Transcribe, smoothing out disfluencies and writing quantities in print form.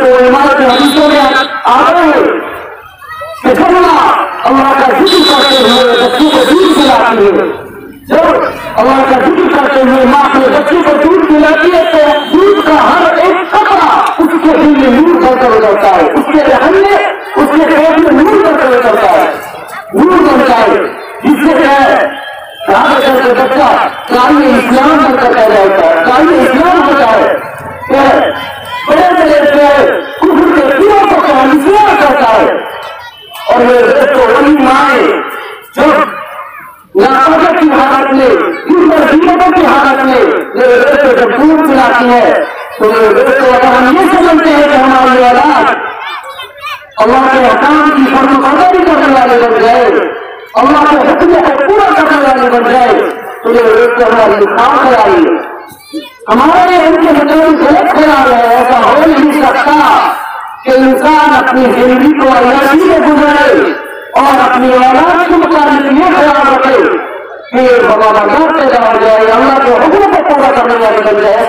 تو عمارت حدیثوں میں آ رہے ہیں کہ جب اللہ کا ذکر کرتے ہوئے بچوں کو دودھ پلاتی ہے، جب اللہ کا ذکر کرتے ہوئے ماں اپنے بچوں کو دودھ پلاتی ہے تو دودھ کا ہر ایک قطرہ اس کے دل میں نور بن کر اترتا ہے، اس کے ذہن میں اس کے پیٹ میں نور بن کر اترتا ہے، نور بنتا ہے، جس سے کیا ہے یہاں کر کے بچہ قائم اسلام بن کر پیدا ہوتا ہے، قائم اسلام ہوتا ہے، بڑے بڑے کفر کے دلوں کو اسلام کرتا ہے۔ اور یہ تو وہی مائیں جو لاطاقت کی حالت میں ضرورتوں کی حالت میں جب دودھ پلاتی ہے تو اگر ہم یہ سمجھتے ہیں کہ ہماری اولاد اللہ کے احکام کی فرمانبرداری کرنے والے بن جائے، اللہ کے حکم کو پورا کرنے والے بن جائے تو یہ ہماری نقصان کرائی ہے، ہمارے ان کے مطابق غلط خیال ہے۔ ایسا ہو نہیں سکتا کہ انسان اپنی زندگی کو عیاشی میں گزارے اور اپنی اولاد کے مطابق یہ خیال رکھے کہ ہمارا گھر پیدا ہو جائے، اللہ کے حکم کو پورا کرنے والے بن جائے۔